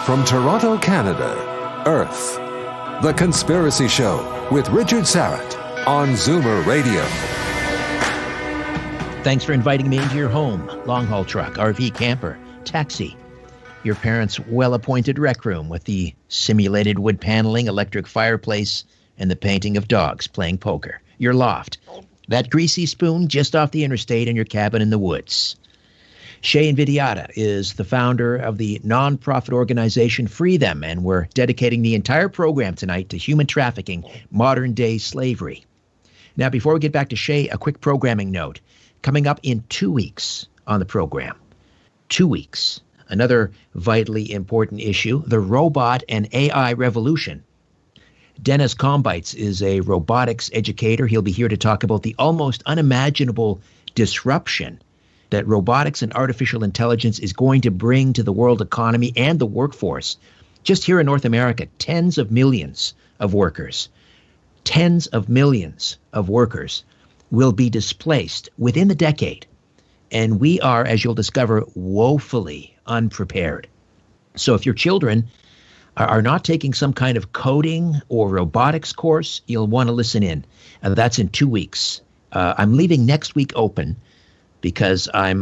From Toronto, Canada, Earth. The Conspiracy Show with Richard Syrett on Zoomer Radio. Thanks for inviting me into your home. Long-haul truck, RV, camper, taxi. Your parents' well-appointed rec room with the simulated wood paneling, electric fireplace, and the painting of dogs playing poker. Your loft. That greasy spoon just off the interstate in your cabin in the woods. Shay Invidiata is the founder of the nonprofit organization Free Them, and we're dedicating the entire program tonight to human trafficking, modern-day slavery. Now, before we get back to Shay, a quick programming note. Coming up in 2 weeks on the program. 2 weeks. Another vitally important issue, the robot and AI revolution. Dennis Combites is a robotics educator. He'll be here to talk about the almost unimaginable disruption that robotics and artificial intelligence is going to bring to the world economy and the workforce. Just here in North America, tens of millions of workers will be displaced within the decade. And we are, as you'll discover, woefully unprepared. So if your children are not taking some kind of coding or robotics course, you'll want to listen in. That's in 2 weeks. I'm leaving next week open because I'm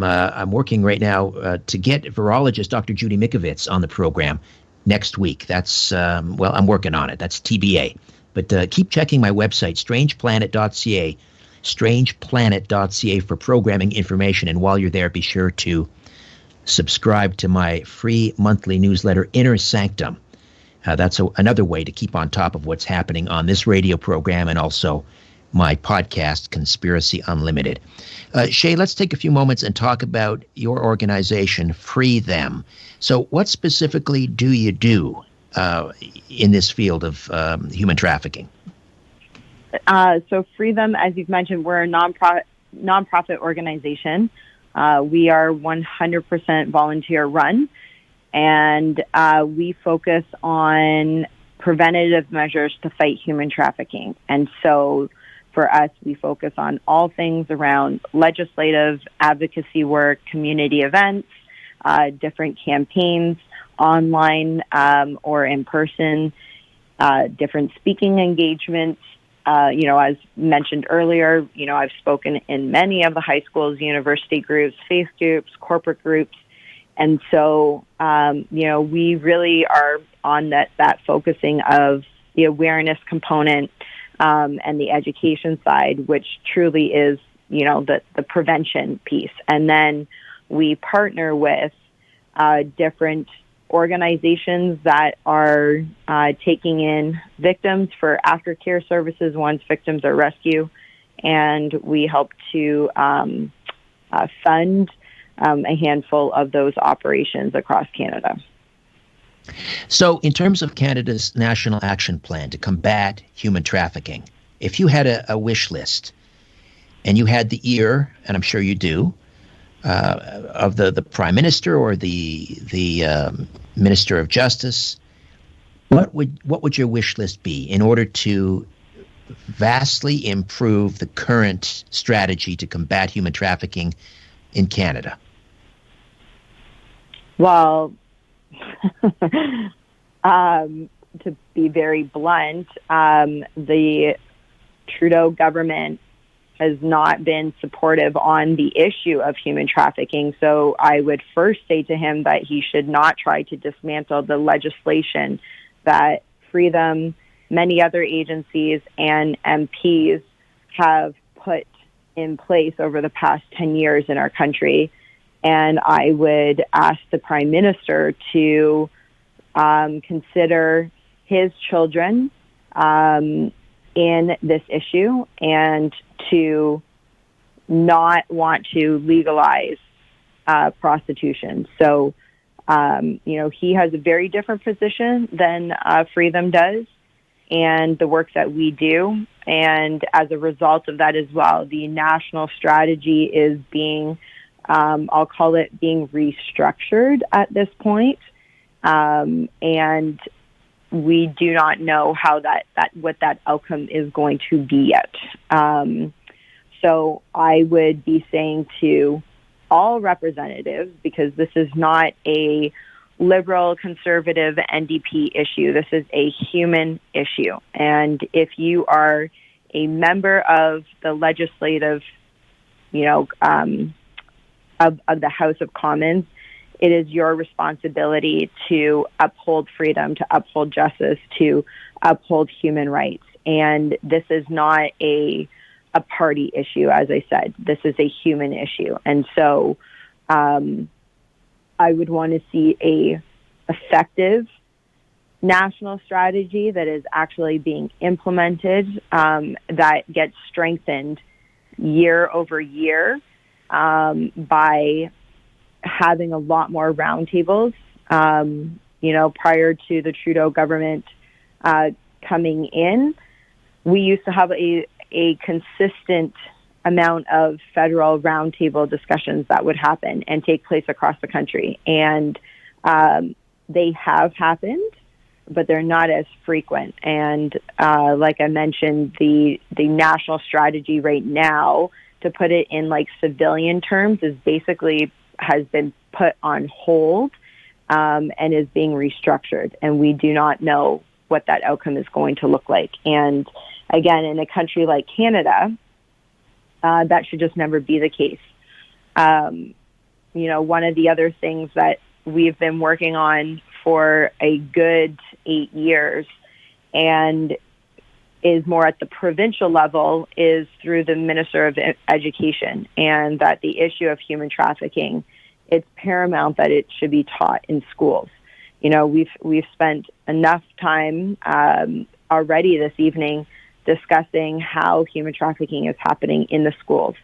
working right now to get virologist Dr. Judy Mikovits on the program next week. That's, I'm working on it. That's TBA. But keep checking my website, strangeplanet.ca for programming information. And while you're there, be sure to subscribe to my free monthly newsletter, Inner Sanctum. That's another way to keep on top of what's happening on this radio program and also my podcast, Conspiracy Unlimited. Shay, let's take a few moments and talk about your organization, Free Them. So what specifically do you do in this field of human trafficking? So Free Them, as you've mentioned, we're a nonprofit organization. We are 100% volunteer run, and we focus on preventative measures to fight human trafficking. And so for us, we focus on all things around legislative advocacy work, community events, different campaigns, online or in person, different speaking engagements. As mentioned earlier, I've spoken in many of the high schools, university groups, faith groups, corporate groups. And so, we really are on that focusing of the awareness component and the education side, which truly is, the prevention piece. And then we partner with different organizations that are taking in victims for aftercare services once victims are rescued, and we help to fund a handful of those operations across Canada. So in terms of Canada's National Action Plan to combat human trafficking, if you had a wish list and you had the ear, and I'm sure you do, of the Prime Minister or the Minister of Justice, what would your wish list be in order to vastly improve the current strategy to combat human trafficking in Canada? Well, to be very blunt, the Trudeau government has not been supportive on the issue of human trafficking. So I would first say to him that he should not try to dismantle the legislation that Free Them, many other agencies, and MPs have put in place over the past 10 years in our country. And I would ask the Prime Minister to consider his children in this issue and to not want to legalize prostitution. So, he has a very different position than Free Them does and the work that we do. And as a result of that as well, the national strategy is being, I'll call it being restructured at this point. And we do not know how what that outcome is going to be yet. So I would be saying to all representatives, because this is not a liberal, conservative, NDP issue. This is a human issue. And if you are a member of the legislative, of the House of Commons, it is your responsibility to uphold freedom, to uphold justice, to uphold human rights. And this is not a party issue, as I said. This is a human issue. And so I would want to see a effective national strategy that is actually being implemented, that gets strengthened year over year by having a lot more roundtables. Prior to the Trudeau government coming in, we used to have a consistent amount of federal roundtable discussions that would happen and take place across the country. And they have happened, but they're not as frequent. And like I mentioned, the national strategy right now, to put it in like civilian terms, is basically has been put on hold and is being restructured. And we do not know what that outcome is going to look like. And again, in a country like Canada, that should just never be the case. One of the other things that we've been working on for a good 8 years and is more at the provincial level is through the Minister of Education, and that the issue of human trafficking, it's paramount that it should be taught in schools. We've spent enough time already this evening discussing how human trafficking is happening in the schools,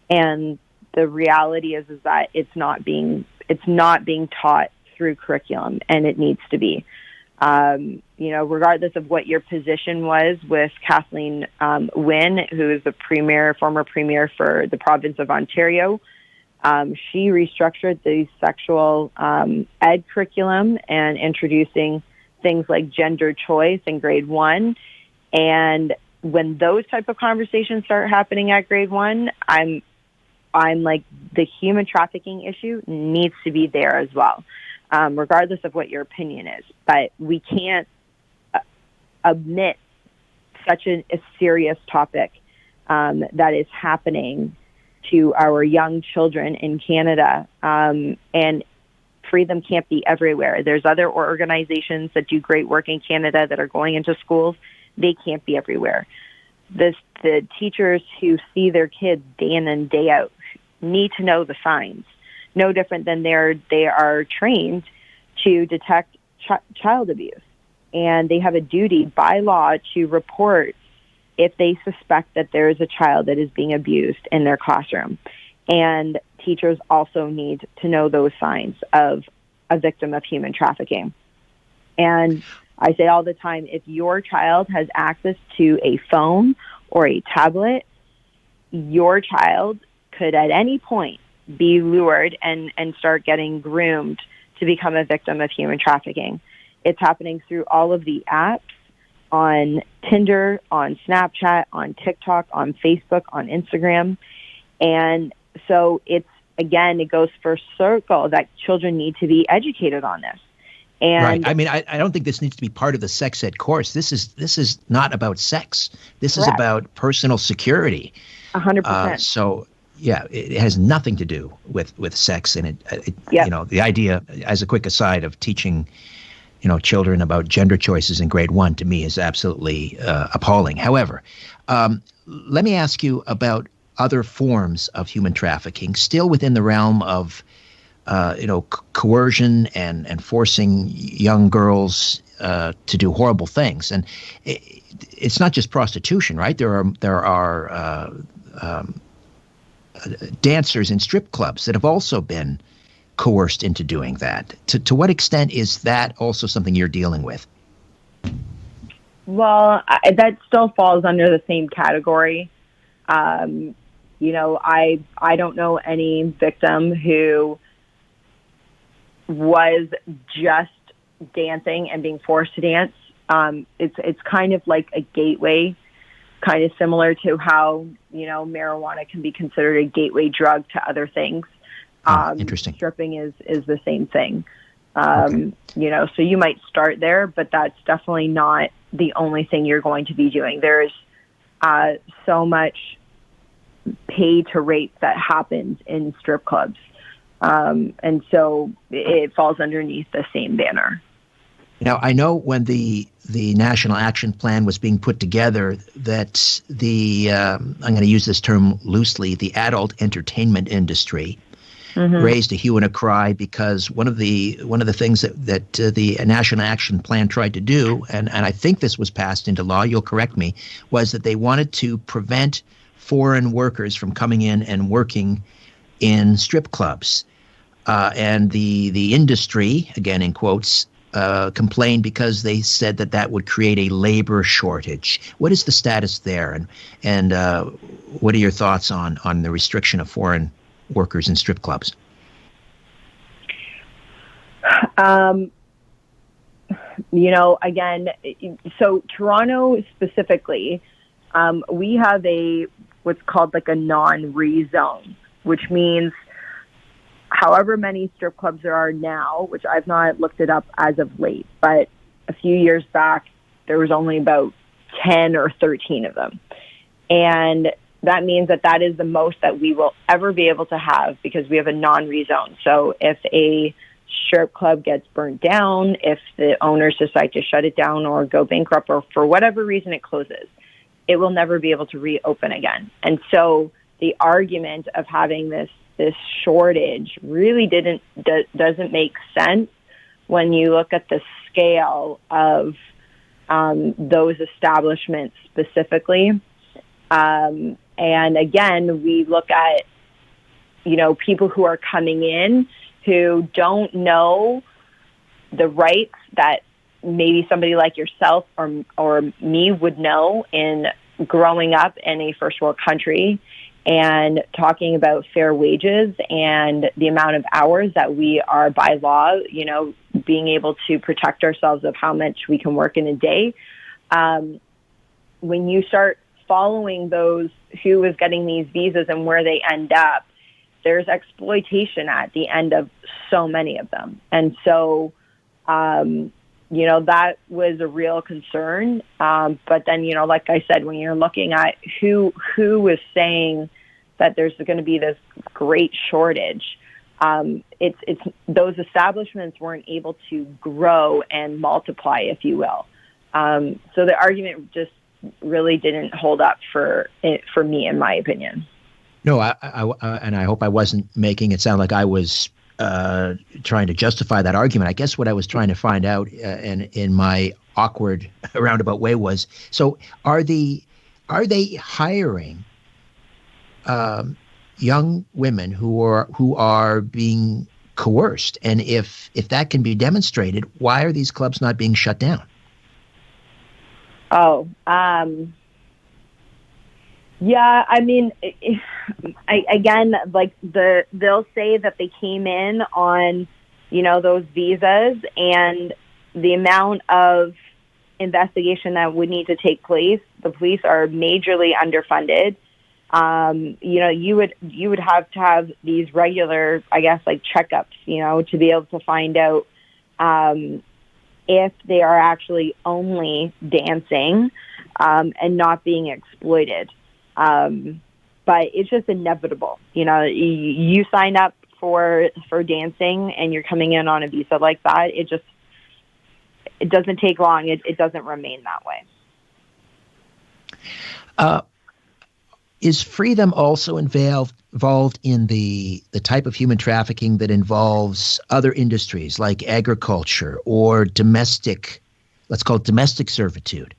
and the reality is that it's not being taught through curriculum, and it needs to be. Regardless of what your position was with Kathleen Wynne, who is the former premier for the province of Ontario, she restructured the sexual ed curriculum and introducing things like gender choice in grade 1. And when those type of conversations start happening at grade 1, I'm like, the human trafficking issue needs to be there as well, regardless of what your opinion is. But we can't omit such a serious topic that is happening to our young children in Canada, and Freedom can't be everywhere. There's other organizations that do great work in Canada that are going into schools. They can't be everywhere. The teachers who see their kids day in and day out need to know the signs. No different than they are trained to detect child abuse, and they have a duty by law to report if they suspect that there is a child that is being abused in their classroom. And teachers also need to know those signs of a victim of human trafficking. And I say all the time, if your child has access to a phone or a tablet, your child could at any point be lured and start getting groomed to become a victim of human trafficking. It's happening through all of the apps, on Tinder, on Snapchat, on TikTok, on Facebook, on Instagram. And so it goes for circle that children need to be educated on this. And right. I mean, I don't think this needs to be part of the sex ed course. This is not about sex. This correct. Is about personal security. 100%. So yeah, it has nothing to do with sex. And Yep. The idea, as a quick aside, of teaching children about gender choices in grade 1, to me, is absolutely appalling. However, let me ask you about other forms of human trafficking, still within the realm of coercion and forcing young girls to do horrible things. And it's not just prostitution, right? There are dancers in strip clubs that have also been coerced into doing that. To what extent is that also something you're dealing with? Well, that still falls under the same category. I don't know any victim who was just dancing and being forced to dance. It's kind of like a gateway, kind of similar to how marijuana can be considered a gateway drug to other things. Interesting. Stripping is the same thing. Okay. So you might start there, but that's definitely not the only thing you're going to be doing. There's so much pay to rape that happens in strip clubs. And so it falls underneath the same banner. Now, I know when the National Action Plan was being put together that I'm going to use this term loosely, the adult entertainment industry raised a hue and a cry because one of the things that the National Action Plan tried to do, and I think this was passed into law, you'll correct me, was that they wanted to prevent foreign workers from coming in and working in strip clubs. And the industry, again in quotes, complained because they said that would create a labor shortage. What is the status there, and what are your thoughts on the restriction of foreign workers in strip clubs? Again, so Toronto specifically, we have what's called like a non-rezone, which means however many strip clubs there are now, which I've not looked it up as of late, but a few years back, there was only about 10 or 13 of them. And that means that is the most that we will ever be able to have because we have a non-rezone. So if a strip club gets burnt down, if the owners decide to shut it down or go bankrupt or for whatever reason it closes, it will never be able to reopen again. And so the argument of having this shortage really doesn't make sense when you look at the scale of those establishments specifically. And again, we look at, people who are coming in who don't know the rights that maybe somebody like yourself or me would know in growing up in a first world country and talking about fair wages and the amount of hours that we are by law, being able to protect ourselves of how much we can work in a day. When you start following those who is getting these visas and where they end up, there's exploitation at the end of so many of them. And so, that was a real concern. But then, like I said, when you're looking at who was saying that there's going to be this great shortage, it's those establishments weren't able to grow and multiply, if you will. So the argument just really didn't hold up for me, in my opinion. No, and I hope I wasn't making it sound like I was trying to justify that argument. I guess what I was trying to find out, in my awkward roundabout way, was: so are they hiring young women who are being coerced? And if that can be demonstrated, why are these clubs not being shut down? Yeah, I mean, they'll say that they came in on, those visas, and the amount of investigation that would need to take place. The police are majorly underfunded. You would have to have these regular, I guess, like checkups, to be able to find out if they are actually only dancing and not being exploited. But it's just inevitable. You sign up for dancing and you're coming in on a visa like that. It doesn't take long. It doesn't remain that way. Is Freedom also involved in the type of human trafficking that involves other industries like agriculture or domestic, let's call it domestic servitude?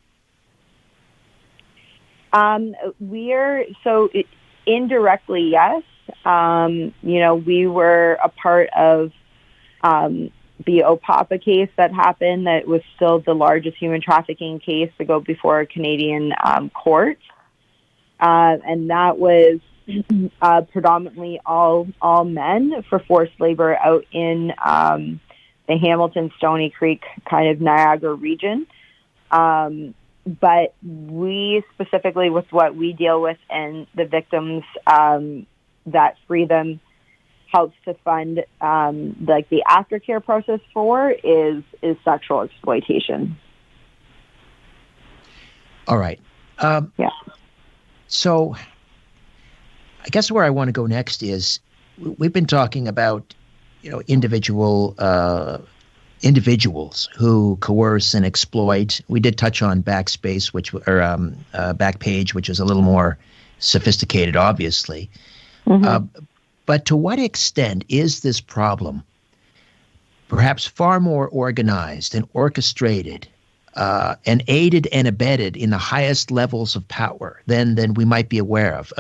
Indirectly, yes. We were a part of the Opapa case that happened. That was still the largest human trafficking case to go before a Canadian court, and that was predominantly all men for forced labor out in the Hamilton, Stony Creek, kind of Niagara region. But we specifically, with what we deal with and the victims that Freedom helps to fund like the aftercare process for is sexual exploitation. All right. Yeah. So I guess where I want to go next is we've been talking about, individuals who coerce and exploit. We did touch on Backspace, Backpage, which is a little more sophisticated, obviously. But to what extent is this problem perhaps far more organized and orchestrated and aided and abetted in the highest levels of power than we might be aware of?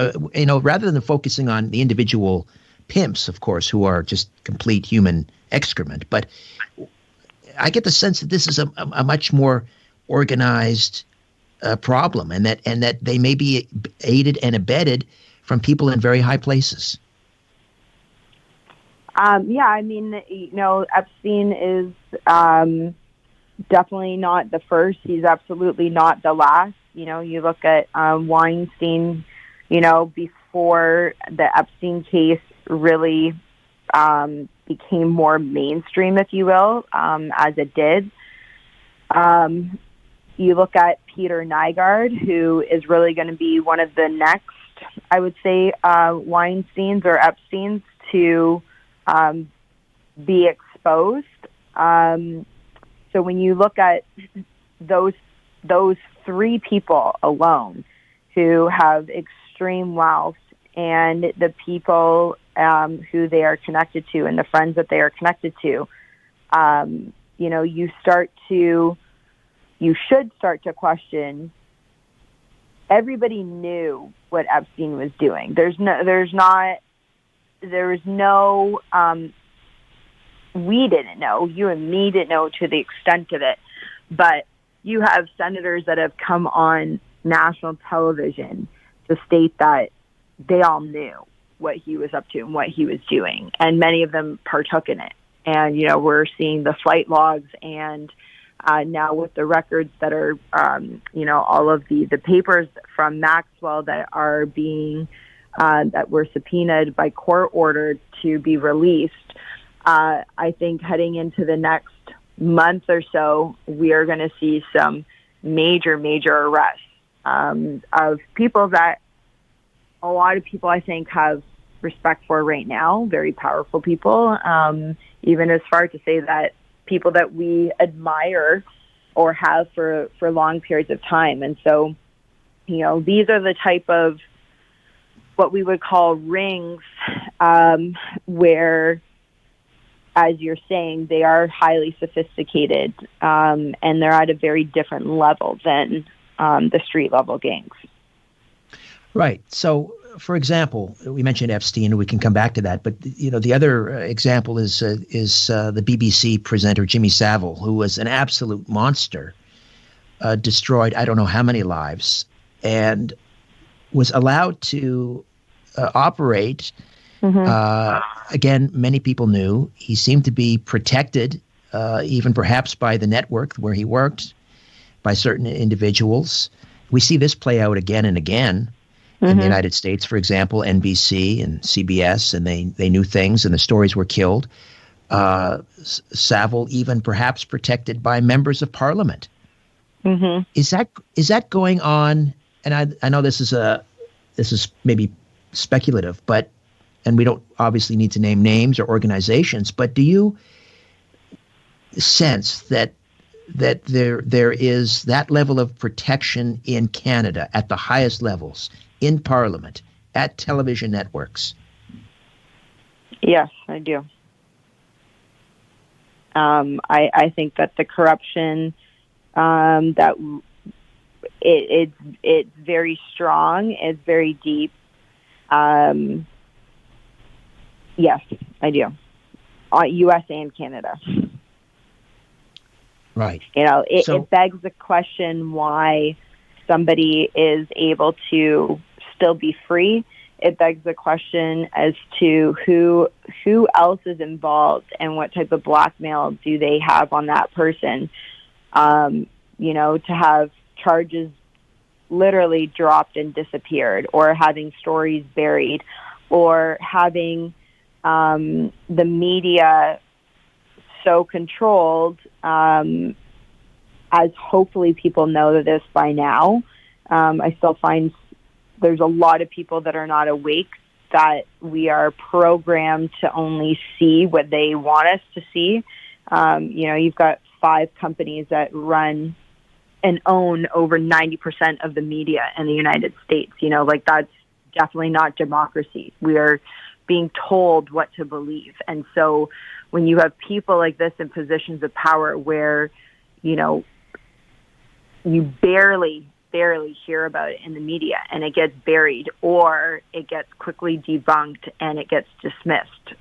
Rather than focusing on the individual pimps, of course, who are just complete human excrement. But I get the sense that this is a much more organized problem, and that they may be aided and abetted from people in very high places. Yeah, I mean, Epstein is definitely not the first. He's absolutely not the last. You look at Weinstein, before the Epstein case really became more mainstream, if you will, as it did. You look at Peter Nygard, who is really going to be one of the next, I would say, Weinsteins or Epsteins to be exposed. So when you look at those three people alone who have extreme wealth, and the people who they are connected to and the friends that they are connected to, you should start to question. Everybody knew what Epstein was doing. We didn't know, you and me didn't know to the extent of it, but you have senators that have come on national television to state that they all knew what he was up to and what he was doing, and many of them partook in it. And, we're seeing the flight logs, and now with the records that are, all of the papers from Maxwell that are being, that were subpoenaed by court order to be released. I think heading into the next month or so, we are going to see some major arrests of people that a lot of people, I think, have respect for right now, very powerful people, even as far to say that people that we admire or have for long periods of time. And so, these are the type of what we would call rings where, as you're saying, they are highly sophisticated and they're at a very different level than the street level gangs. Right. So, for example, we mentioned Epstein, and we can come back to that. But the other example is the BBC presenter Jimmy Savile, who was an absolute monster, destroyed I don't know how many lives, and was allowed to operate. Again, many people knew he seemed to be protected, even perhaps by the network where he worked, by certain individuals. We see this play out again and again. In the United States, for example, NBC and CBS, and they knew things, and the stories were killed. Savile even perhaps protected by members of Parliament. Is that going on? And I know this is maybe speculative, and we don't obviously need to name names or organizations, but do you sense that there is that level of protection in Canada at the highest levels, in Parliament, at television networks? Yes, I do. I think that the corruption that it's very strong, it's very deep. Yes, I do. U.S. and Canada. Right. It begs the question why somebody is able to still be free. It begs the question as to who else is involved and what type of blackmail do they have on that person. To have charges literally dropped and disappeared, or having stories buried, or having the media so controlled, as hopefully people know this by now. I still find there's a lot of people that are not awake, that we are programmed to only see what they want us to see. You've got 5 companies that run and own over 90% of the media in the United States. That's definitely not democracy. We are being told what to believe. And so when you have people like this in positions of power where, you barely hear about it in the media, and it gets buried or it gets quickly debunked and it gets dismissed,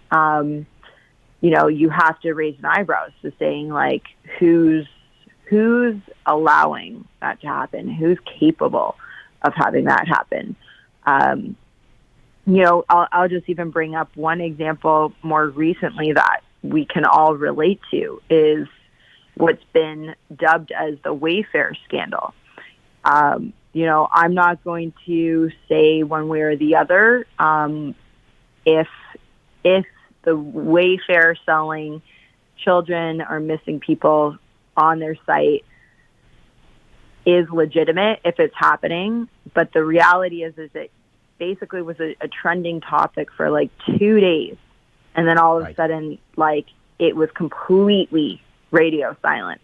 you have to raise an eyebrow to saying, like, who's allowing that to happen? Who's capable of having that happen? I'll just even bring up one example more recently that we can all relate to, is what's been dubbed as the Wayfair scandal. I'm not going to say one way or the other if the Wayfair selling children or missing people on their site is legitimate, if it's happening. But the reality is it basically was a trending topic for like 2 days. And then all of a sudden, it was completely radio silent.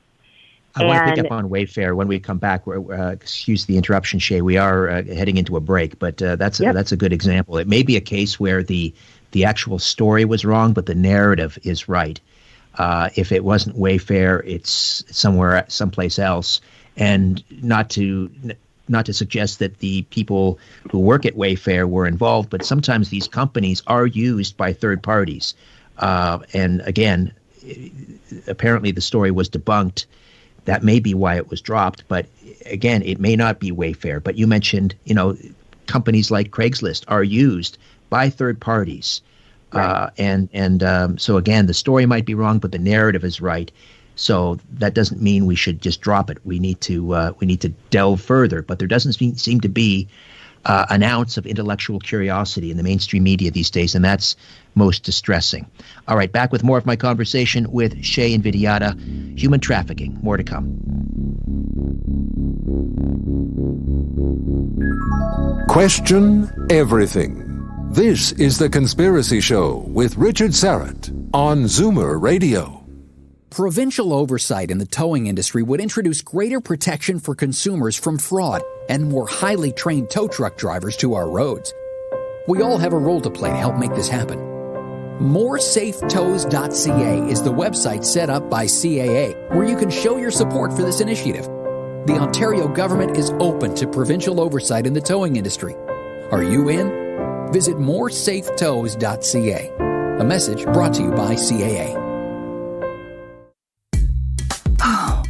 I want to pick up on Wayfair when we come back. Excuse the interruption, Shay. We are heading into a break, but that's a good example. It may be a case where the actual story was wrong, but the narrative is right. If it wasn't Wayfair, it's someplace else. And not to suggest that the people who work at Wayfair were involved, but sometimes these companies are used by third parties. And again, apparently the story was debunked. That may be why it was dropped, but again, it may not be Wayfair. But you mentioned, companies like Craigslist are used by third parties, right. So again, the story might be wrong, but the narrative is right. So that doesn't mean we should just drop it. We need to delve further. But there doesn't seem to be an ounce of intellectual curiosity in the mainstream media these days, and that's most distressing. All right, back with more of my conversation with Shay Invidiata, human trafficking. More to come. Question everything. This is The Conspiracy Show with Richard Syrett on Zoomer Radio. Provincial oversight in the towing industry would introduce greater protection for consumers from fraud and more highly trained tow truck drivers to our roads. We all have a role to play to help make this happen. MoreSafeTows.ca is the website set up by CAA where you can show your support for this initiative. The Ontario government is open to provincial oversight in the towing industry. Are you in? Visit MoreSafeTows.ca. A message brought to you by CAA.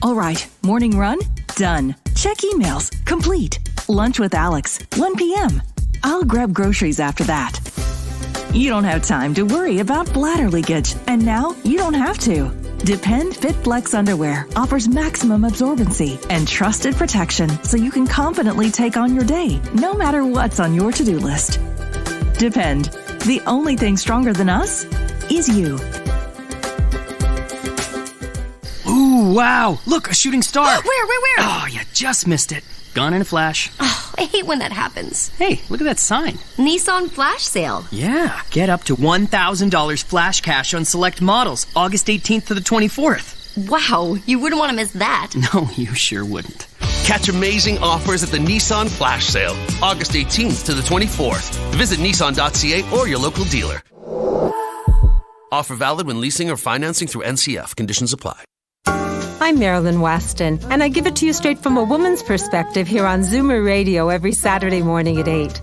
All right, morning run, done. Check emails, complete. Lunch with Alex, 1 p.m. I'll grab groceries after that. You don't have time to worry about bladder leakage, and now you don't have to. Depend Fit Flex underwear offers maximum absorbency and trusted protection so you can confidently take on your day, no matter what's on your to-do list. Depend. The only thing stronger than us is you. Ooh, wow. Look, a shooting star. Where? Oh, you just missed it. Gone in a flash. Oh, I hate when that happens. Hey, look at that sign. Nissan flash sale. Yeah, get up to $1,000 flash cash on select models, August 18th to the 24th. Wow, you wouldn't want to miss that. No, you sure wouldn't. Catch amazing offers at the Nissan Flash Sale, August 18th to the 24th. Visit Nissan.ca or your local dealer. Offer valid when leasing or financing through NCF. Conditions apply. I'm Marilyn Weston, and I give it to you straight from a woman's perspective here on Zoomer Radio every Saturday morning at 8.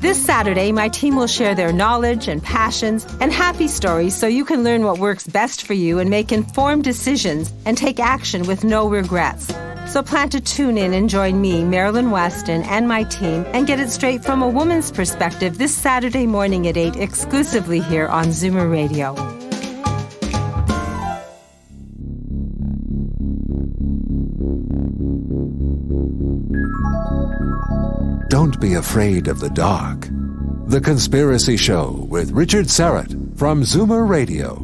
This Saturday, my team will share their knowledge and passions and happy stories so you can learn what works best for you and make informed decisions and take action with no regrets. So plan to tune in and join me, Marilyn Weston, and my team and get it straight from a woman's perspective this Saturday morning at 8 exclusively here on Zoomer Radio. Don't be afraid of the dark. The Conspiracy Show with Richard Syrett from Zoomer Radio.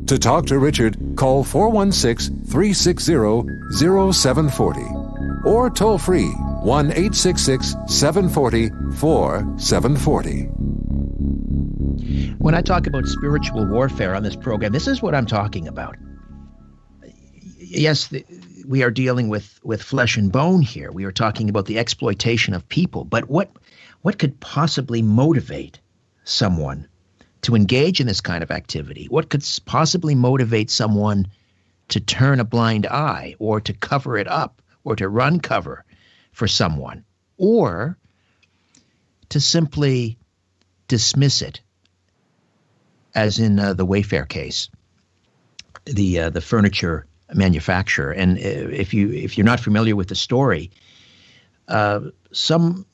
To talk to Richard, call 416-360-0740 or toll free 1-866-740-4740. When I talk about spiritual warfare on this program, this is what I'm talking about. Yes, we are dealing with flesh and bone here. We are talking about the exploitation of people. But what could possibly motivate someone to engage in this kind of activity? What could possibly motivate someone to turn a blind eye or to cover it up or to run cover for someone or to simply dismiss it, as in the Wayfair case, the furniture manufacturer? And if you're not familiar with the story, often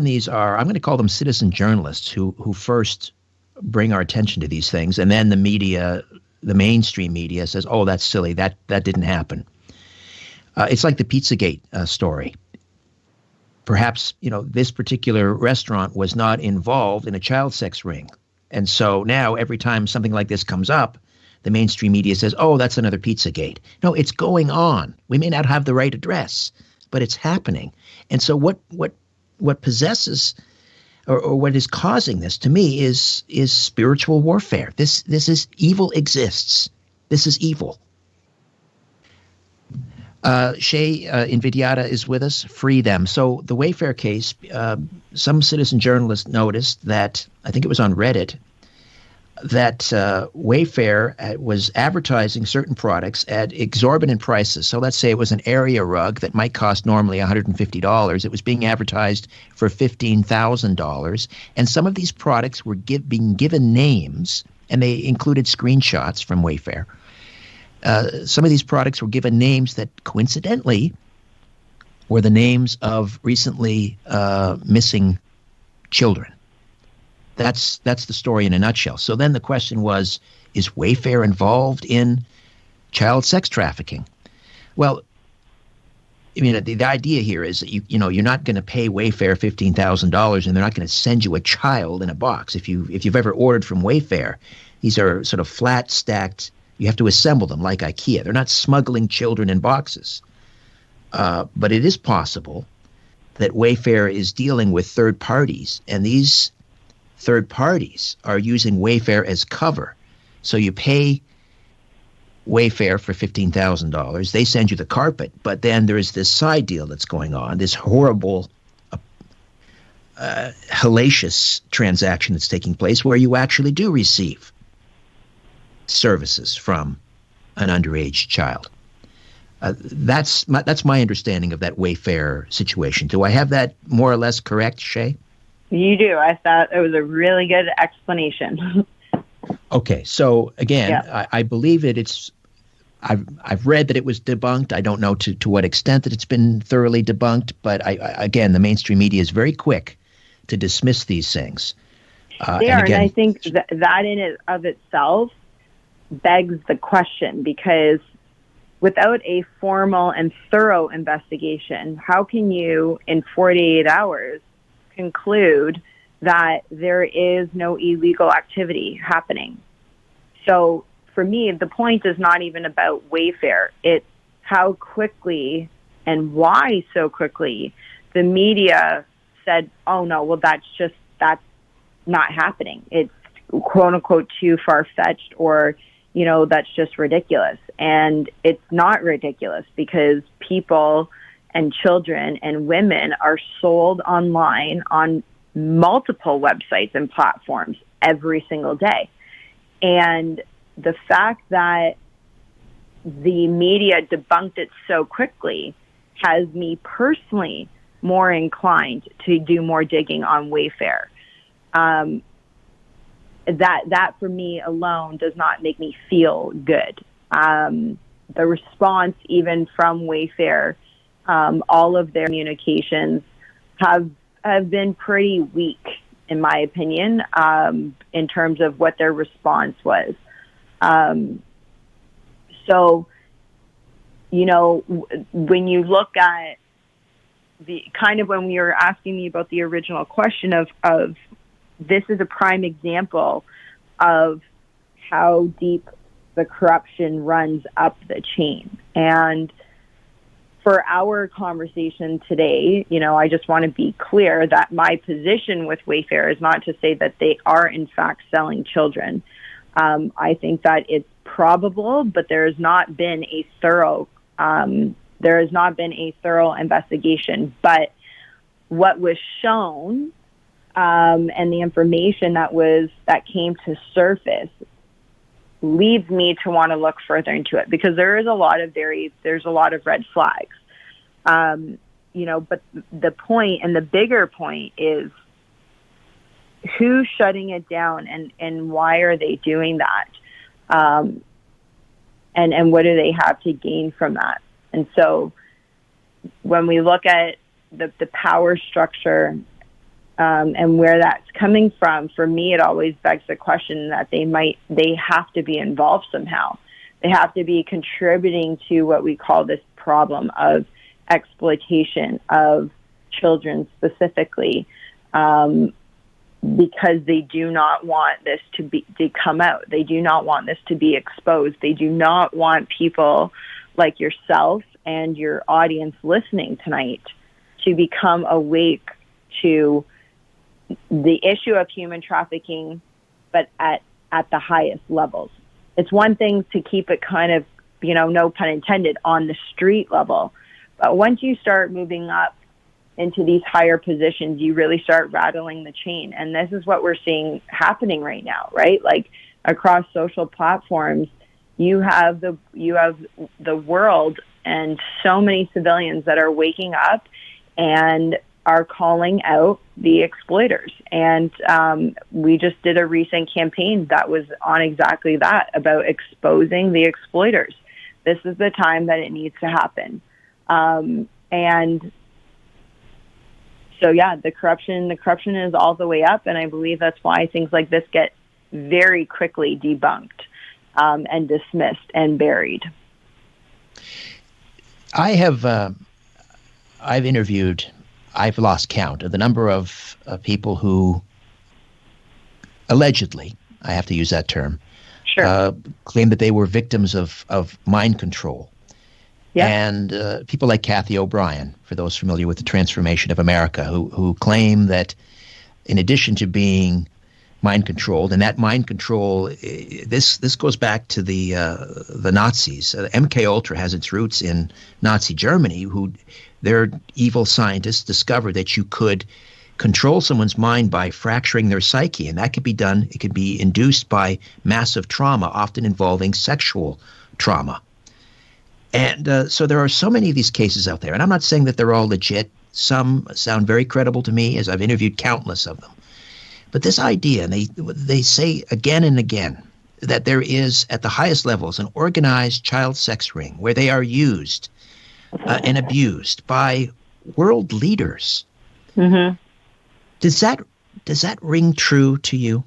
these are, I'm going to call them citizen journalists who first bring our attention to these things, and then the media, the mainstream media, says, "Oh, that's silly. That didn't happen." It's like the Pizzagate story. Perhaps this particular restaurant was not involved in a child sex ring, and so now every time something like this comes up, the mainstream media says, "Oh, that's another Pizzagate." No, it's going on. We may not have the right address, but it's happening. And so what possesses or what is causing this to me is spiritual warfare. This is evil exists. This is evil. Shay Invidiata is with us. Free them. So the Wayfair case, some citizen journalists noticed that, I think it was on Reddit, that Wayfair was advertising certain products at exorbitant prices. So let's say it was an area rug that might cost normally $150. It was being advertised for $15,000. And some of these products were being given names, and they included screenshots from Wayfair. Some of these products were given names that coincidentally were the names of recently missing children. That's the story in a nutshell. So then the question was, is Wayfair involved in child sex trafficking? Well, I mean, the idea here is that you're not going to pay Wayfair $15,000 and they're not going to send you a child in a box. If you've ever ordered from Wayfair, these are sort of flat stacked. You have to assemble them like IKEA. They're not smuggling children in boxes. But it is possible that Wayfair is dealing with third parties, and these third parties are using Wayfair as cover. So you pay Wayfair for $15,000. They send you the carpet, but then there is this side deal that's going on, this horrible, hellacious transaction that's taking place where you actually do receive services from an underage child. That's my understanding of that Wayfair situation. Do I have that more or less correct, Shay? You do. I thought it was a really good explanation. Okay, so again, yeah. I believe it. I've read that it was debunked. I don't know to what extent that it's been thoroughly debunked, but again, the mainstream media is very quick to dismiss these things. They are, and I think that in and of itself begs the question, because without a formal and thorough investigation, how can you, in 48 hours, conclude that there is no illegal activity happening? So for me, the point is not even about Wayfair. It's how quickly and why so quickly the media said, "Oh no, well that's not happening. It's quote unquote too far-fetched," or that's just ridiculous. And it's not ridiculous, because people and children and women are sold online on multiple websites and platforms every single day. And the fact that the media debunked it so quickly has me personally more inclined to do more digging on Wayfair. That for me alone does not make me feel good. The response even from Wayfair, all of their communications have been pretty weak, in my opinion, in terms of what their response was. So, when you look at the kind of, when you were asking me about the original question of this is a prime example of how deep the corruption runs up the chain. And for our conversation today, I just want to be clear that my position with Wayfair is not to say that they are in fact selling children. I think that it's probable, but there has not been a thorough investigation. But what was shown and the information that came to surface leads me to want to look further into it, because there's a lot of red flags. But the point, and the bigger point, is who's shutting it down and why are they doing that? And what do they have to gain from that? And so when we look at the power structure and where that's coming from, for me, it always begs the question that they have to be involved somehow. They have to be contributing to what we call this problem of exploitation of children specifically, because they do not want this to come out. They do not want this to be exposed. They do not want people like yourself and your audience listening tonight to become awake to the issue of human trafficking, but at the highest levels. It's one thing to keep it kind of, no pun intended, on the street level. But once you start moving up into these higher positions, you really start rattling the chain. And this is what we're seeing happening right now, right? Like across social platforms, you have the world and so many civilians that are waking up and are calling out the exploiters. And we just did a recent campaign that was on exactly that, about exposing the exploiters. This is the time that it needs to happen. And so, the corruption is all the way up. And I believe that's why things like this get very quickly debunked and dismissed and buried. I've interviewed, I've lost count of the number of people who allegedly, I have to use that term, claim that they were victims of mind control. Yeah. And people like Kathy O'Brien, for those familiar with the Transformation of America, who claim that in addition to being mind controlled, and that mind control, this goes back to the Nazis. MK Ultra has its roots in Nazi Germany, who their evil scientists discovered that you could control someone's mind by fracturing their psyche, and that could be done. It could be induced by massive trauma, often involving sexual trauma. And so there are so many of these cases out there, and I'm not saying that they're all legit. Some sound very credible to me, as I've interviewed countless of them. But this idea, and they say again and again, that there is, at the highest levels, an organized child sex ring where they are used and abused by world leaders. Mm-hmm. Does that ring true to you?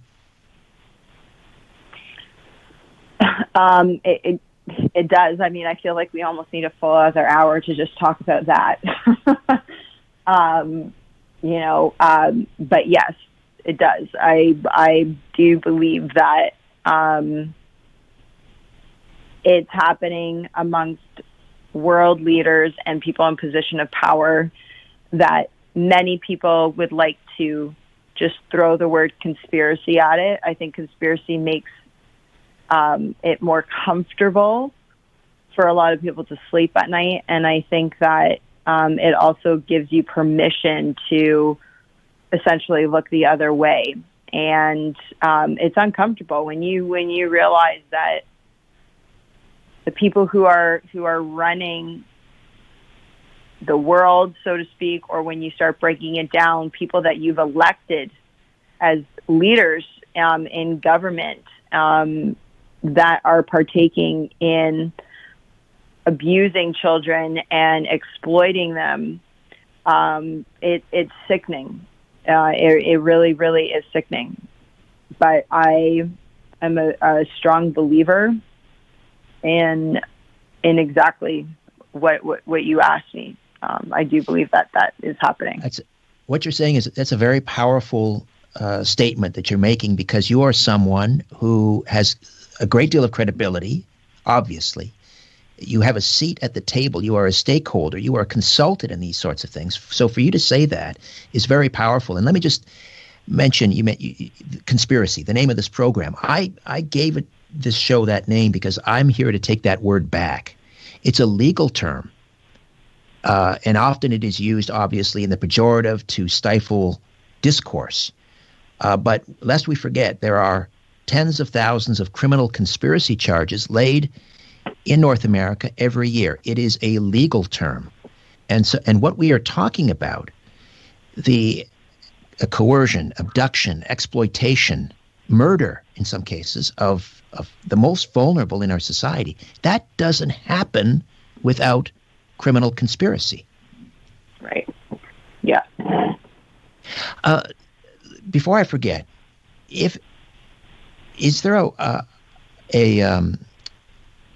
It does. I mean, I feel like we almost need a full other hour to just talk about that. But yes, it does. I do believe that it's happening amongst world leaders and people in position of power, that many people would like to just throw the word conspiracy at it. I think conspiracy makes it more comfortable for a lot of people to sleep at night. And I think that it also gives you permission to essentially look the other way. And it's uncomfortable when you realize that the people who are running the world, so to speak, or when you start breaking it down, people that you've elected as leaders in government that are partaking in abusing children and exploiting them, it's sickening. It really, really is sickening. But I am a strong believer in exactly what you asked me. I do believe that is happening. What you're saying is that's a very powerful statement that you're making, because you are someone who has a great deal of credibility, obviously. You have a seat at the table. You are a stakeholder. You are a consultant in these sorts of things. So for you to say that is very powerful. And let me just mention, conspiracy, the name of this program. I gave this show that name because I'm here to take that word back. It's a legal term. And often it is used, obviously, in the pejorative to stifle discourse. But lest we forget, there are tens of thousands of criminal conspiracy charges laid in North America every year. It is a legal term. And what we are talking about, the coercion, abduction, exploitation, murder, in some cases, of the most vulnerable in our society, that doesn't happen without criminal conspiracy. Right. Yeah. Before I forget, is there a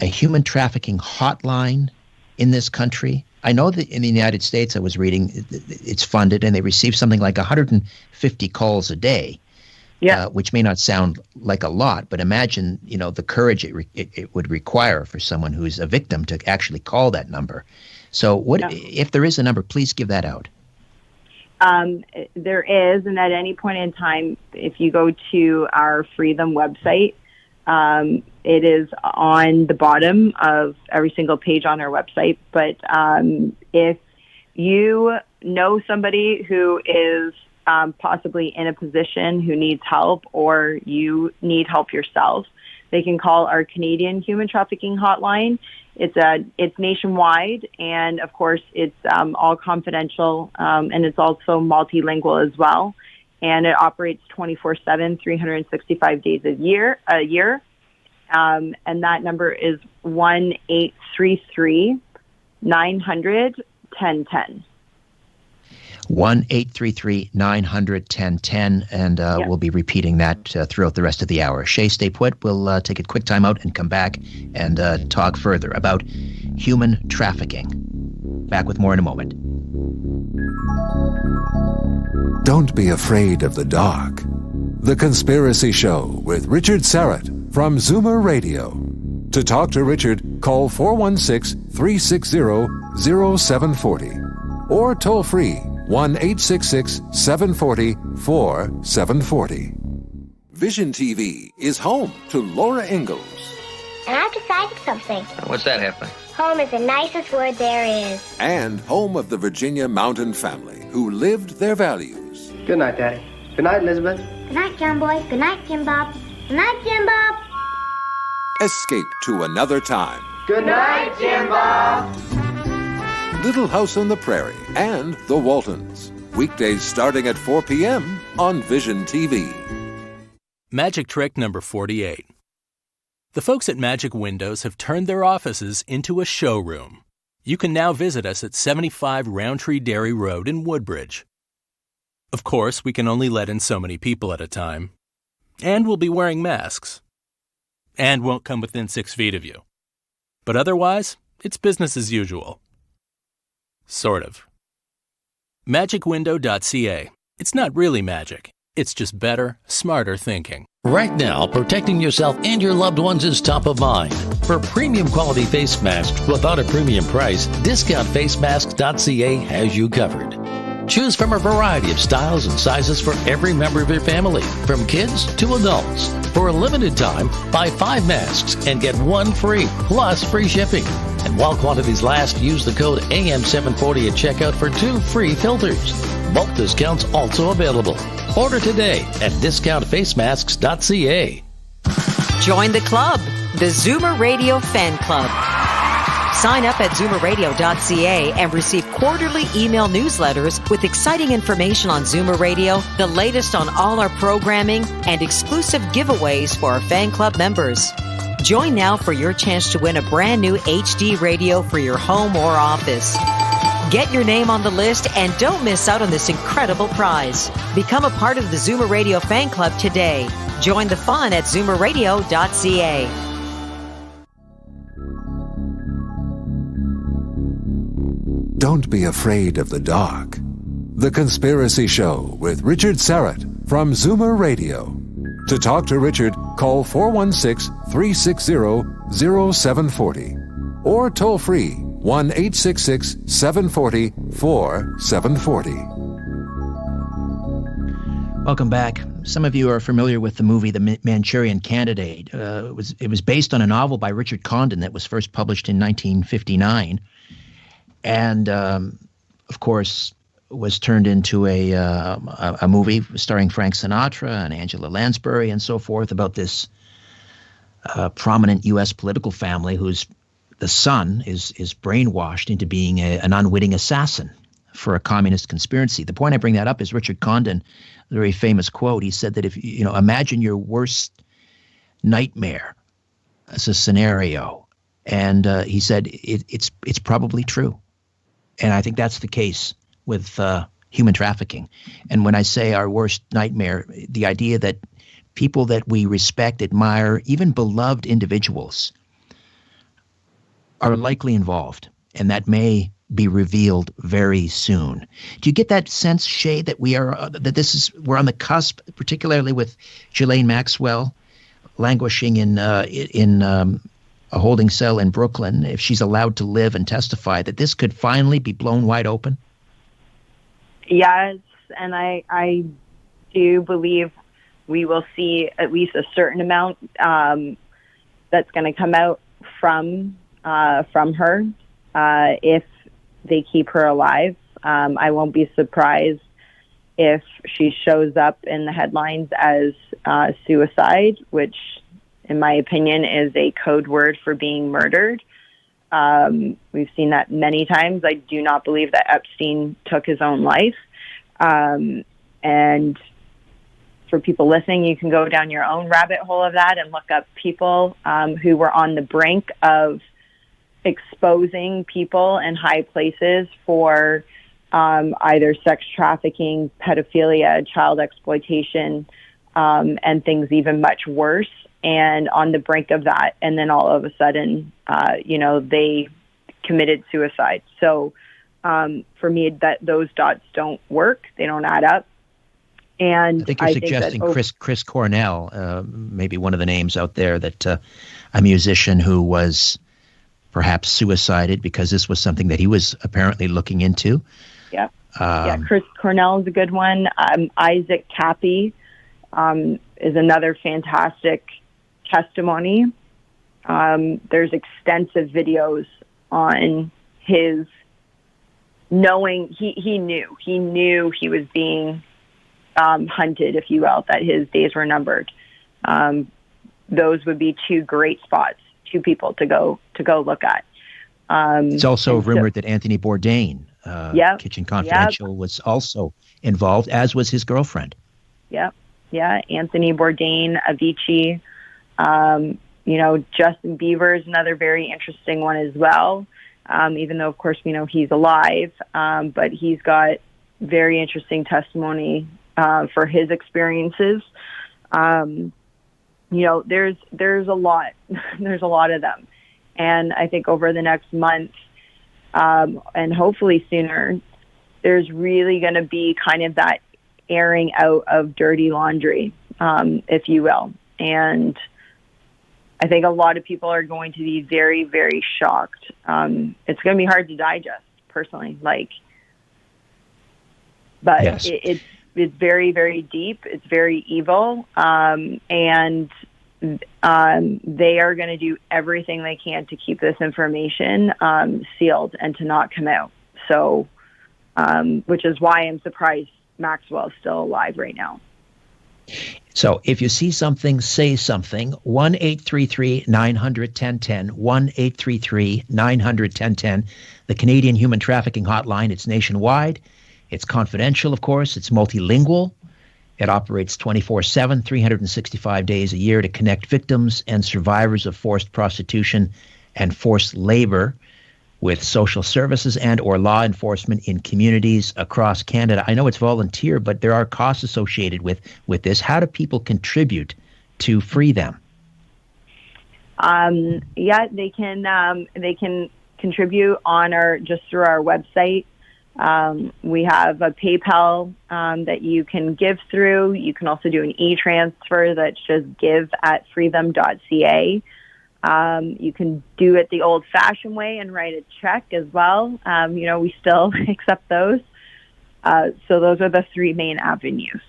human trafficking hotline in this country? I know that in the United States, I was reading, it's funded and they receive something like 150 calls a day, which may not sound like a lot, but imagine, the courage it would require for someone who's a victim to actually call that number. So if there is a number, please give that out. There is, and at any point in time, if you go to our Freedom website, it is on the bottom of every single page on our website. But if you know somebody who is possibly in a position who needs help, or you need help yourself, they can call our Canadian Human Trafficking Hotline. It's nationwide, and of course, it's all confidential, and it's also multilingual as well. And it operates 24/7, 365 days a year. And that number is 1-833-900-1010. 1-833-900-1010, and we'll be repeating that throughout the rest of the hour. Shay, stay put. We'll take a quick time out and come back and talk further about human trafficking. Back with more in a moment. Don't be afraid of the dark. The Conspiracy Show with Richard Syrett from Zoomer Radio. To talk to Richard, call 416-360-0740 or toll free 1-866-740-4740. Vision TV is home to Laura Ingalls. And I've decided something. What's that happening? Home is the nicest word there is. And home of the Virginia Mountain family who lived their values. Good night, Daddy. Good night, Elizabeth. Good night, John Boy. Good night, Jim Bob. Good night, Jim Bob. Escape to another time. Good night, Jim Bob. Little House on the Prairie and The Waltons. Weekdays starting at 4 p.m. on Vision TV. Magic trick number 48. The folks at Magic Windows have turned their offices into a showroom. You can now visit us at 75 Roundtree Dairy Road in Woodbridge. Of course, we can only let in so many people at a time. And we'll be wearing masks. And won't come within 6 feet of you. But otherwise, it's business as usual. Sort of. MagicWindow.ca. It's not really magic. It's just better, smarter thinking. Right now, protecting yourself and your loved ones is top of mind. For premium quality face masks without a premium price, DiscountFaceMasks.ca has you covered. Choose from a variety of styles and sizes for every member of your family, from kids to adults. For a limited time, buy 5 masks and get 1 free, plus free shipping. And while quantities last, use the code AM740 at checkout for 2 free filters. Bulk discounts also available. Order today at DiscountFaceMasks.ca. Join the club, the Zoomer Radio Fan Club. Sign up at ZoomerRadio.ca and receive quarterly email newsletters with exciting information on Zoomer Radio, the latest on all our programming, and exclusive giveaways for our fan club members. Join now for your chance to win a brand new HD radio for your home or office. Get your name on the list and don't miss out on this incredible prize. Become a part of the Zoomer Radio Fan Club today. Join the fun at ZoomerRadio.ca. Don't be afraid of the dark. The Conspiracy Show with Richard Syrett from Zoomer Radio. To talk to Richard, call 416-360-0740 or toll free 1-866-740-4740. Welcome back. Some of you are familiar with the movie The Manchurian Candidate. It was based on a novel by Richard Condon that was first published in 1959, and of course was turned into a movie starring Frank Sinatra and Angela Lansbury and so forth about this prominent U.S. political family whose the son is brainwashed into being an unwitting assassin for a communist conspiracy. The point I bring that up is Richard Condon, a very famous quote. He said that if imagine your worst nightmare as a scenario, and he said it's probably true, and I think that's the case with human trafficking. And when I say our worst nightmare, the idea that people that we respect, admire, even beloved individuals are likely involved, and that may be revealed very soon. Do you get that sense, Shay, that we're on the cusp, particularly with Ghislaine Maxwell languishing in a holding cell in Brooklyn, if she's allowed to live and testify, that this could finally be blown wide open? Yes, and I do believe we will see at least a certain amount that's going to come out from her if they keep her alive. I won't be surprised if she shows up in the headlines as suicide, which in my opinion is a code word for being murdered. We've seen that many times. I do not believe that Epstein took his own life. And for people listening, you can go down your own rabbit hole of that and look up people who were on the brink of exposing people in high places for either sex trafficking, pedophilia, child exploitation, and things even much worse. And on the brink of that, and then all of a sudden, they committed suicide. So for me, that those dots don't work; they don't add up. And I think you're suggesting Chris Cornell, maybe one of the names out there, that a musician who was perhaps suicided because this was something that he was apparently looking into. Yeah, Chris Cornell is a good one. Isaac Cappy is another fantastic testimony. There's extensive videos on his knowing he knew he was being hunted, if you will, that his days were numbered. Those would be two great spots, two people to go look at. It's also rumored that Anthony Bourdain, Kitchen Confidential, was also involved, as was his girlfriend. Yeah, Anthony Bourdain, Avicii. Justin Bieber is another very interesting one as well. Even though, of course, he's alive, but he's got very interesting testimony for his experiences. There's a lot. There's a lot of them. And I think over the next month, and hopefully sooner, there's really going to be kind of that airing out of dirty laundry, if you will. And I think a lot of people are going to be very, very shocked. It's going to be hard to digest, personally. But yes. It's very, very deep. It's very evil, and they are going to do everything they can to keep this information sealed and to not come out. So, which is why I'm surprised Maxwell is still alive right now. So if you see something, say something. 1-833-900-1010, 1-833-900-1010, the Canadian Human Trafficking Hotline. It's nationwide. It's confidential, of course. It's multilingual. It operates 24/7, 365 days a year to connect victims and survivors of forced prostitution and forced labor with social services and or law enforcement in communities across Canada. I know it's volunteer, but there are costs associated with this. How do people contribute to free them? They can contribute on through our website, We have a PayPal that you can give through. You can also do an e-transfer that's just give@freethem.ca. You can do it the old-fashioned way and write a check as well. We still accept those. So those are the three main avenues.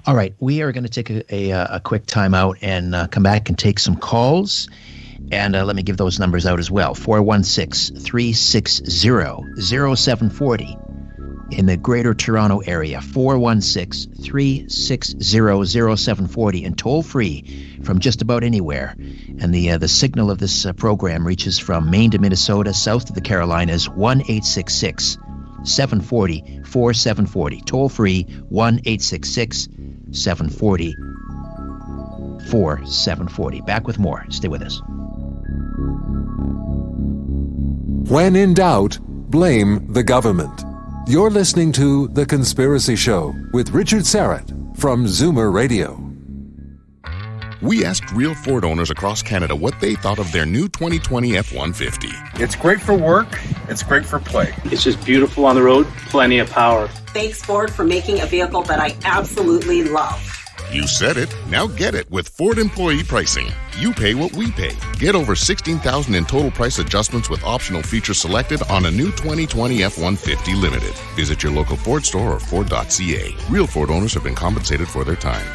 All right, we are going to take a quick time out and come back and take some calls. And let me give those numbers out as well. 416-360-0740 in the Greater Toronto area. 416-360-0740 and toll free from just about anywhere. And the signal of this program reaches from Maine to Minnesota, south to the Carolinas, 1-866-740-4740. Toll free, 1-866-740-4740. Back with more. Stay with us. When in doubt, blame the government. You're listening to The Conspiracy Show with Richard Syrett from Zoomer Radio. We asked real Ford owners across Canada what they thought of their new 2020 F-150. It's great for work. It's great for play. It's just beautiful on the road, plenty of power. Thanks, Ford, for making a vehicle that I absolutely love. You said it. Now get it with Ford employee pricing. You pay what we pay. Get over $16,000 in total price adjustments with optional features selected on a new 2020 F-150 Limited. Visit your local Ford store or Ford.ca. Real Ford owners have been compensated for their time.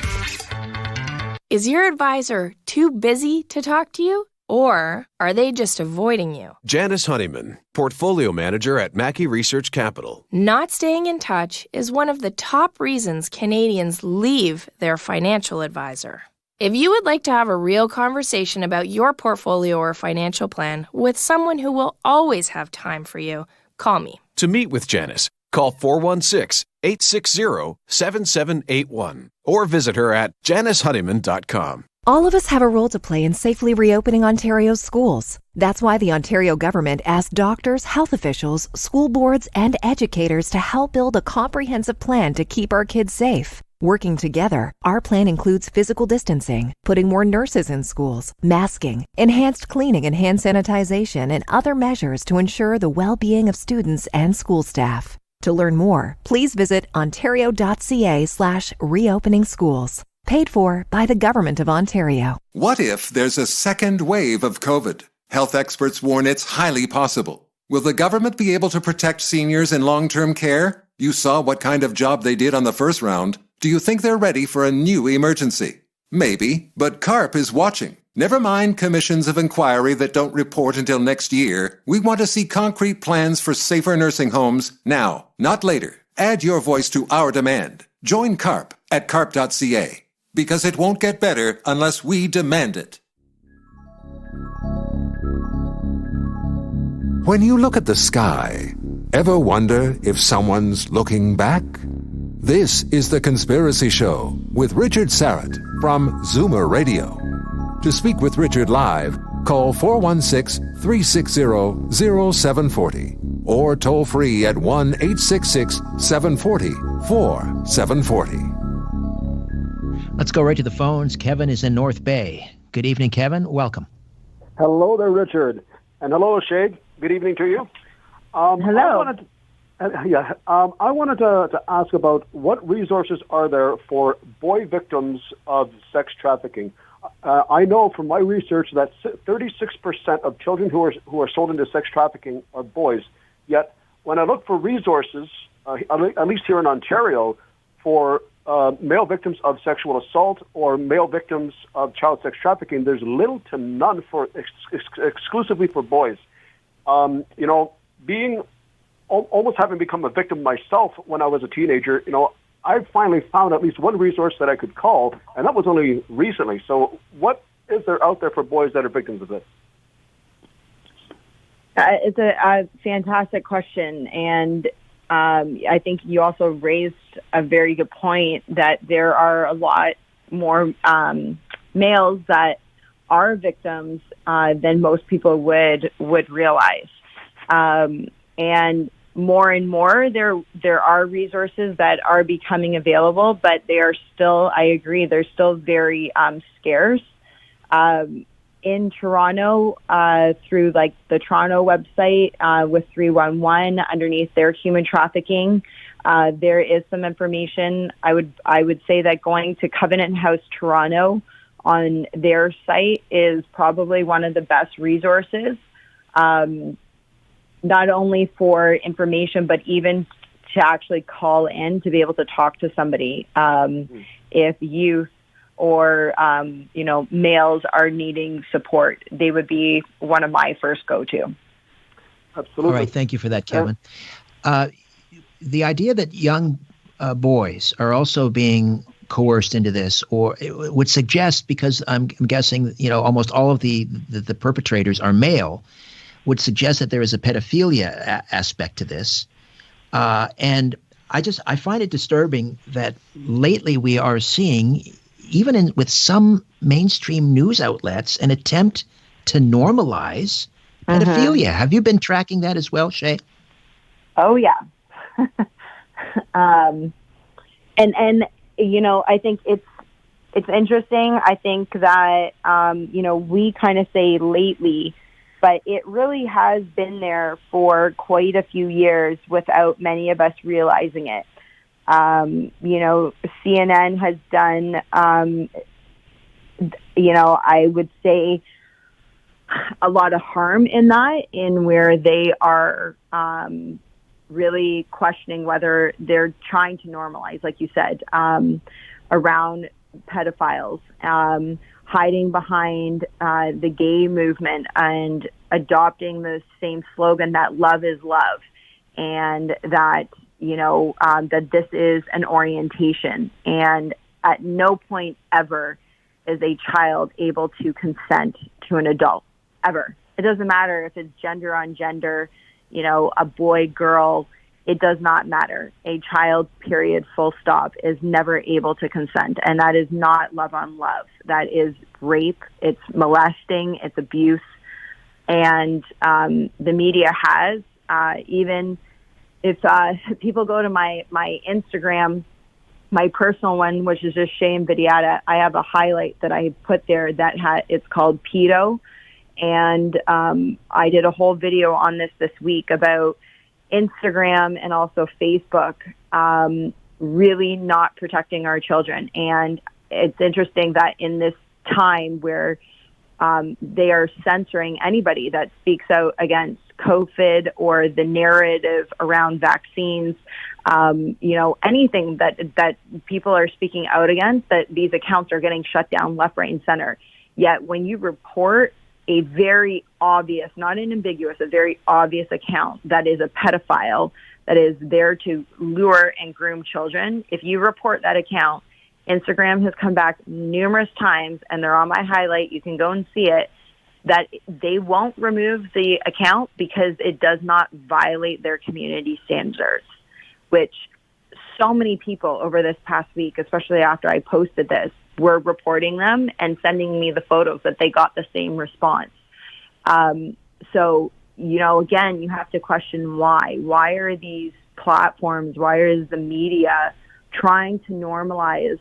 Is your advisor too busy to talk to you? Or are they just avoiding you? Janice Honeyman, Portfolio Manager at Mackey Research Capital. Not staying in touch is one of the top reasons Canadians leave their financial advisor. If you would like to have a real conversation about your portfolio or financial plan with someone who will always have time for you, call me. To meet with Janice, call 416-860-7781 or visit her at janicehoneyman.com. All of us have a role to play in safely reopening Ontario's schools. That's why the Ontario government asked doctors, health officials, school boards, and educators to help build a comprehensive plan to keep our kids safe. Working together, our plan includes physical distancing, putting more nurses in schools, masking, enhanced cleaning and hand sanitization, and other measures to ensure the well-being of students and school staff. To learn more, please visit ontario.ca/reopening schools. Paid for by the Government of Ontario. What if there's a second wave of COVID? Health experts warn it's highly possible. Will the government be able to protect seniors in long-term care? You saw what kind of job they did on the first round. Do you think they're ready for a new emergency? Maybe, but CARP is watching. Never mind commissions of inquiry that don't report until next year. We want to see concrete plans for safer nursing homes now, not later. Add your voice to our demand. Join CARP at carp.ca. Because it won't get better unless we demand it. When you look at the sky, ever wonder if someone's looking back? This is The Conspiracy Show with Richard Syrett from Zoomer Radio. To speak with Richard live, call 416-360-0740 or toll free at 1-866-740-4740. Let's go right to the phones. Kevin is in North Bay. Good evening, Kevin. Welcome. Hello there, Richard. And hello, Shade. Good evening to you. Hello. I wanted to ask about what resources are there for boy victims of sex trafficking. I know from my research that 36% of children who are sold into sex trafficking are boys. Yet, when I look for resources, at least here in Ontario, for male victims of sexual assault or male victims of child sex trafficking, there's little to none for exclusively for boys. Being almost having become a victim myself when I was a teenager, I finally found at least one resource that I could call, and that was only recently. So what is there out there for boys that are victims of this? It's a fantastic question, and I think you also raised a very good point that there are a lot more males that are victims than most people would realize. And more, there are resources that are becoming available, but they are still, I agree, they're still very scarce. in Toronto, through like the Toronto website with 311 underneath their human trafficking, there is some information. I would say that going to Covenant House Toronto on their site is probably one of the best resources, not only for information, but even to actually call in to be able to talk to somebody. If youth or, males are needing support, they would be one of my first go-to. Absolutely. All right. Thank you for that, Kevin. The idea that young boys are also being coerced into this, or it would suggest, because I'm guessing, almost all of the perpetrators are male, would suggest that there is a pedophilia aspect to this. And I find it disturbing that lately we are seeing, even with some mainstream news outlets, an attempt to normalize pedophilia. Have you been tracking that as well, Shay? Oh, yeah. And I think it's interesting. I think that, we kind of say lately, but it really has been there for quite a few years without many of us realizing it. CNN has done, I would say a lot of harm in that, in where they are really questioning whether they're trying to normalize, like you said, around pedophiles, hiding behind the gay movement and adopting the same slogan that love is love, and that, that this is an orientation. And at no point ever is a child able to consent to an adult, ever. It doesn't matter if it's gender on gender, a boy, girl, it does not matter. A child, period, full stop, is never able to consent. And that is not love on love. That is rape. It's molesting. It's abuse. And the media has, even if people go to my Instagram, my personal one, which is just Shay and Vidyata, I have a highlight that I put there that it's called Pedo. And I did a whole video on this week about Instagram and also Facebook really not protecting our children. And it's interesting that in this time where they are censoring anybody that speaks out against COVID or the narrative around vaccines, anything that people are speaking out against, that these accounts are getting shut down left, right, and center. Yet when you report a very obvious, not an ambiguous, a very obvious account that is a pedophile, that is there to lure and groom children, if you report that account, Instagram has come back numerous times, and they're on my highlight, you can go and see it, that they won't remove the account because it does not violate their community standards, which so many people over this past week, especially after I posted this, were reporting them and sending me the photos that they got the same response. So, again, you have to question why. Why are these platforms, why is the media trying to normalize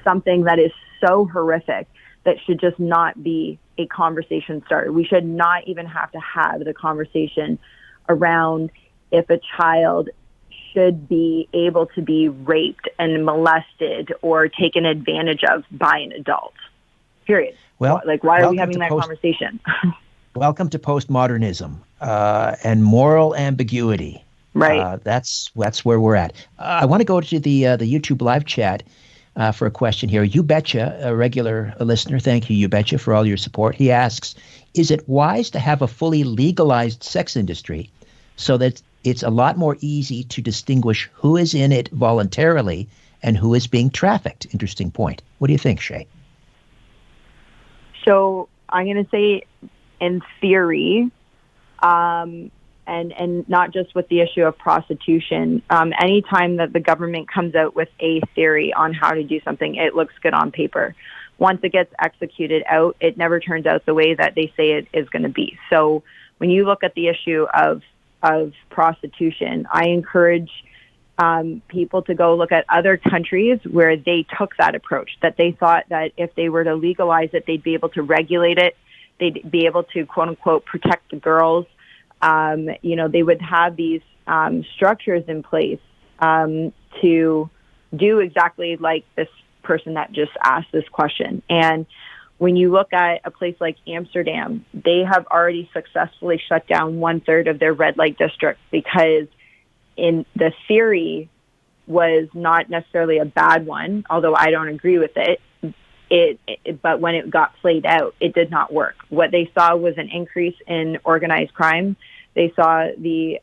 something that is so horrific that should just not be a conversation starter? We should not even have to have the conversation around if a child should be able to be raped and molested or taken advantage of by an adult. Period. Well, why are we having that conversation? Welcome to postmodernism and moral ambiguity. Right. That's where we're at. I want to go to the YouTube live chat for a question here. You Betcha, a regular listener, thank you, You Betcha, for all your support. He asks, is it wise to have a fully legalized sex industry so that it's a lot more easy to distinguish who is in it voluntarily and who is being trafficked? Interesting point. What do you think, Shay? So I'm going to say in theory, and not just with the issue of prostitution, anytime that the government comes out with a theory on how to do something, it looks good on paper. Once it gets executed out, it never turns out the way that they say it is going to be. So when you look at the issue of prostitution, I encourage people to go look at other countries where they took that approach, that they thought that if they were to legalize it, they'd be able to regulate it. They'd be able to, quote unquote, protect the girls. They would have these structures in place to do exactly like this person that just asked this question. And when you look at a place like Amsterdam, they have already successfully shut down 1/3 of their red light district because in the theory was not necessarily a bad one, although I don't agree with it. But when it got played out, it did not work. What they saw was an increase in organized crime. They saw the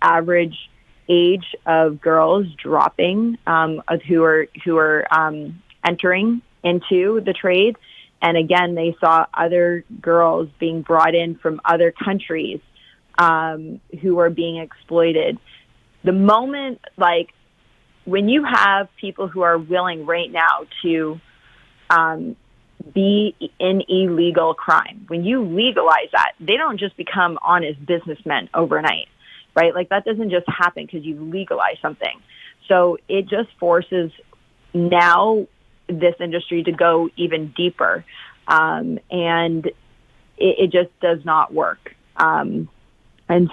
average age of girls dropping who are entering into the trade. And again, they saw other girls being brought in from other countries who are being exploited. The moment, like, when you have people who are willing right now to be in illegal crime, when you legalize that, they don't just become honest businessmen overnight, right? Like, that doesn't just happen because you legalize something. So it just forces now this industry to go even deeper. And it just does not work. And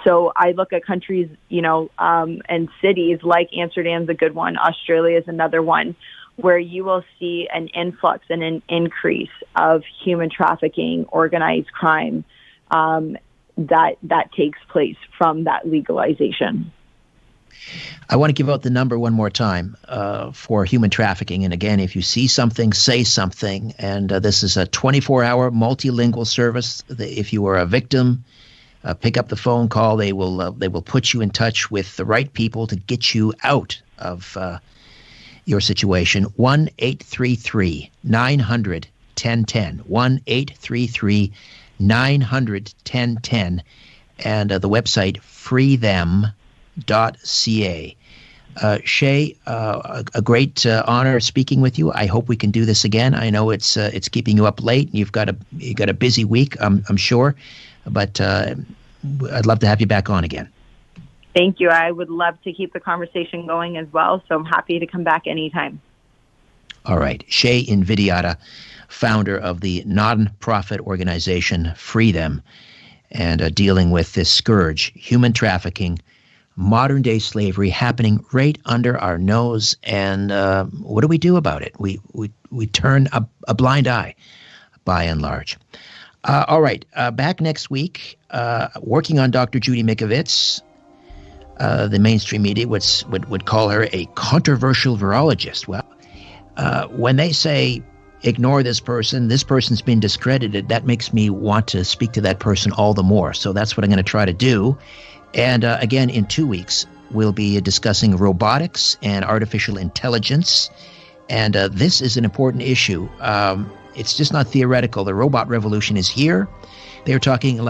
so I look at countries, and cities like Amsterdam's a good one. Australia is another one where you will see an influx and an increase of human trafficking, organized crime that takes place from that legalization. I want to give out the number one more time for human trafficking. And again, if you see something, say something. And this is a 24-hour multilingual service. If you are a victim, pick up the phone call. They will put you in touch with the right people to get you out of your situation. 1-833-900-1010. 1-833-900-1010. And the website freethem.ca. Shay, a great honor speaking with you. I hope we can do this again. I know it's keeping you up late. You've got a busy week, I'm sure, but I'd love to have you back on again. Thank you. I would love to keep the conversation going as well, so I'm happy to come back anytime. All right. Shay Invidiata, founder of the nonprofit organization Free Them, and dealing with this scourge, human trafficking, modern-day slavery happening right under our nose. And what do we do about it? We turn a blind eye, by and large. All right. Back next week, working on Dr. Judy Mikovits. The mainstream media would call her a controversial virologist. Well, when they say ignore this person's been discredited, that makes me want to speak to that person all the more. So that's what I'm going to try to do. And again, in 2 weeks, we'll be discussing robotics and artificial intelligence. And this is an important issue. It's just not theoretical. The robot revolution is here. They're talking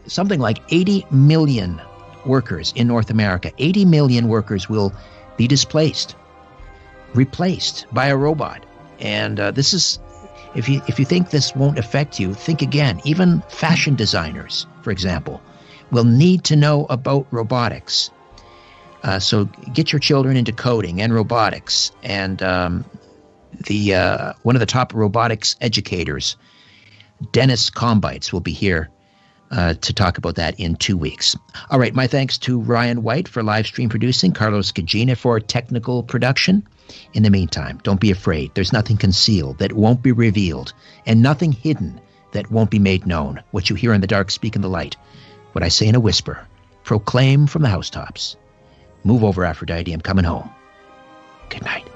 something like 80 million workers in North America. 80 million workers will be displaced, replaced by a robot. And this is, if you think this won't affect you, think again. Even fashion designers, for example, will need to know about robotics. So get your children into coding and robotics. And one of the top robotics educators, Dennis Combites, will be here to talk about that in 2 weeks. All right, my thanks to Ryan White for live stream producing, Carlos Cagina for technical production. In the meantime, don't be afraid. There's nothing concealed that won't be revealed, and nothing hidden that won't be made known. What you hear in the dark, speak in the light. What I say in a whisper, proclaim from the housetops. Move over, Aphrodite, I'm coming home. Good night.